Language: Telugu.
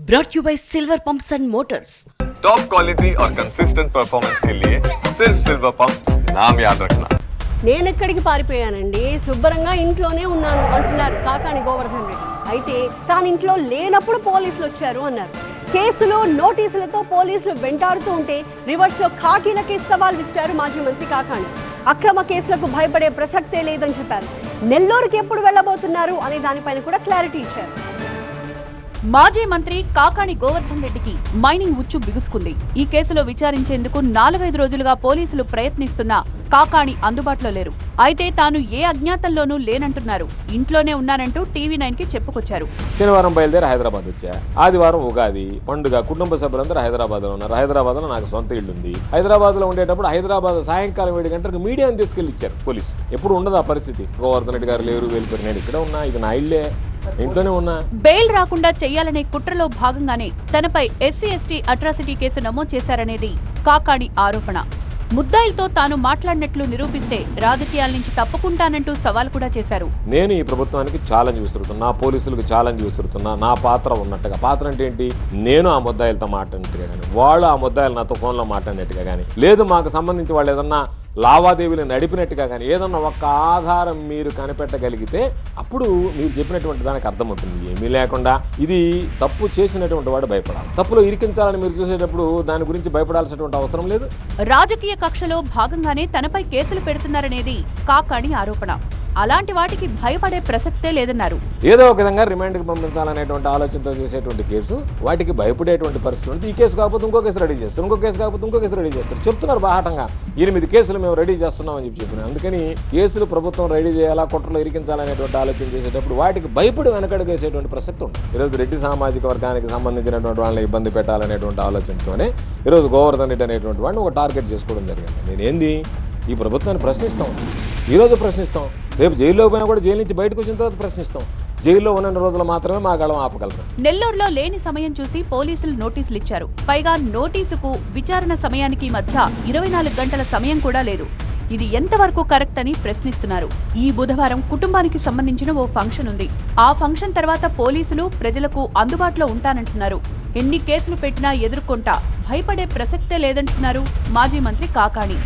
brought you by Silver Pumps and Motors. Top quality और कंसिस्टेंट परफॉर्मेंस के लिए सिर्फ सिल्वर पंप्स नाम याद रखना. నేను ఎక్కడికి పారిపోయానండి, శుభ్రంగా ఇంట్లోనే ఉన్నాను అంటున్నారు కాకాణి గోవర్ధన్ రెడ్డి. అయితే తాను ఇంట్లో లేనప్పుడు పోలీసులు వచ్చారు అన్నారు. కేసులో నోటీసులతో పోలీసులు వెంటాడుతూ ఉంటే రివర్స్లో ఖాకీలకి సవాల్ విసిరారు మాజీ మంత్రి కాకాణి. అక్రమ కేసులకు భయపడే ప్రసక్తే లేదని చెప్పారు. నెల్లూరుకి ఎప్పుడు వెళ్లబోతున్నారు అనే దానిపైన కూడా క్లారిటీ ఇచ్చారు. మాజీ మంత్రి కాకాణి గోవర్ధన్ రెడ్డికి మైనింగ్ ఉచ్చు బిగుసుకుంది. ఈ కేసులో విచారించేందుకు 4-5 రోజులుగా పోలీసులు ప్రయత్నిస్తున్నా కాకాణి అందుబాటులో లేరు. అయితే తాను ఏ అజ్ఞాతంలోనూ లేనంటున్నారు. ఇంట్లోనే ఉన్నానంటూ TV9 కి చెప్పుకొచ్చారు. శనివారం బయలుదేరి హైదరాబాద్ వచ్చా. ఆదివారం ఉగాది పండుగ, కుటుంబ సభ్యులందరూ హైదరాబాద్ లో ఉన్నారు. హైదరాబాద్ లో నాకు సొంత ఇల్లు ఉంది. హైదరాబాద్ లో ఉండేటప్పుడు హైదరాబాద్ సాయంకాలం 7 గంటలకు మీడియాని తీసుకెళ్లి ఇచ్చారు పోలీసు. ఎప్పుడు ఉండదు ఆ పరిస్థితి. గోవర్ధన్ రెడ్డి గారు లేరు, వెళ్ళిపోయారు. నేను ఇక్కడ ఉన్నా, ఇది నా ఇల్లే, ఇంట్లోనే ఉన్నా. బెయిల్ రాకుండా చెయ్యాలనే కుట్రలో భాగంగానే తనపై SC/ST అట్రాసిటీ కేసు నమోదు చేశారనేది కాకాణి ఆరోపణ. ముద్దాయిలతో తాను మాట్లాడినట్లు నిరూపిస్తే రాజకీయాల నుంచి తప్పుకుంటానంటూ సవాల్ కూడా చేశారు. నేను ఈ ప్రభుత్వానికి ఛాలెంజ్ విసురుతున్నా, పోలీసులకు ఛాలెంజ్ విసురుతున్నా. నా పాత్ర ఉన్నట్టుగా. పాత్ర అంటే ఏంటి? నేను ఆ ముద్దాయిలతో మాట్లాడినట్టుగా కానీ, వాళ్ళు ఆ ముద్దాయిలు నాతో ఫోన్లో మాట్లాడినట్టుగా కానీ, లేదు మాకు సంబంధించి వాళ్ళు ఏదన్నా లావాదేవీలు నడిపినట్టుగా కానీ ఏదన్నా ఒక్క ఆధారం మీరు కనిపెట్టగలిగితే అప్పుడు మీరు చెప్పినటువంటి దానికి అర్థం ఉంటుంది. ఏమీ లేకుండా ఇది తప్పు చేసినటువంటి వాడు భయపడాలి. తప్పులో ఇరికించాలని మీరు చూసేటప్పుడు దాని గురించి భయపడాల్సినటువంటి అవసరం లేదు. రాజకీయ కక్షలో భాగంగానే తనపై కేసులు పెడుతున్నారనేది కాకాణి ఆరోపణ. అలాంటి వాటికి భయపడే ప్రసక్తే లేదన్నారు. ఏదో ఒక విధంగా రిమాండ్కి పంపించాలనేటువంటి ఆలోచనతో చేసేటువంటి కేసు, వాటికి భయపడేటువంటి పరిస్థితి ఉంది. ఈ కేసు కాకపోతే ఇంకో కేసు రెడీ చేస్తారు, ఇంకో కేసు కాకపోతే ఇంకో కేసు రెడీ చేస్తారు. చెప్తున్నారు బాహాటంగా 8 కేసులు మేము రెడీ చేస్తున్నామని చెప్పినాం. అందుకని కేసులు ప్రభుత్వం రెడీ చేయాలా, కుట్రలో ఇరికించాలనేటువంటి ఆలోచన చేసేటప్పుడు వాటికి భయపడి వెనకడుగు వేసేటువంటి ప్రసక్తి ఉంది. ఈరోజు రెడ్డి సామాజిక వర్గానికి సంబంధించినటువంటి వాళ్ళని ఇబ్బంది పెట్టాలనేటువంటి ఆలోచనతోనే ఈరోజు గోవర్ధన్ రెడ్డి అనేటువంటి వాడిని ఒక టార్గెట్ చేసుకోవడం జరిగింది. నేనేంది ఈ ప్రభుత్వాన్ని ప్రశ్నిస్తాం, ఈరోజు ప్రశ్నిస్తాం, రేపు జైల్లో పోయినా కూడా జైలు నుంచి బయటకు వచ్చిన తర్వాత ప్రశ్నిస్తాం. జైల్లో ఉన్న రోజులు మాత్రమే మా గళం ఆపగలరు. నెల్లూరులో లేని సమయం చూసి పోలీసులు నోటీసులు ఇచ్చారు. పైగా నోటీసుకు విచారణ సమయానికి మధ్య 24 గంటల సమయం కూడా లేదు. ఇది ఎంతవరకు కరెక్ట్ అని ప్రశ్నిస్తున్నారు. ఈ బుధవారం కుటుంబానికి సంబంధించిన ఓ ఫంక్షన్ ఉంది. ఆ ఫంక్షన్ తర్వాత పోలీసులు ప్రజలకు అందుబాటులో ఉంటానంటున్నారు. ఎన్ని కేసులు పెట్టినా ఎదుర్కొంటా, భయపడే ప్రసక్తే లేదంటున్నారు మాజీ మంత్రి కాకాణి.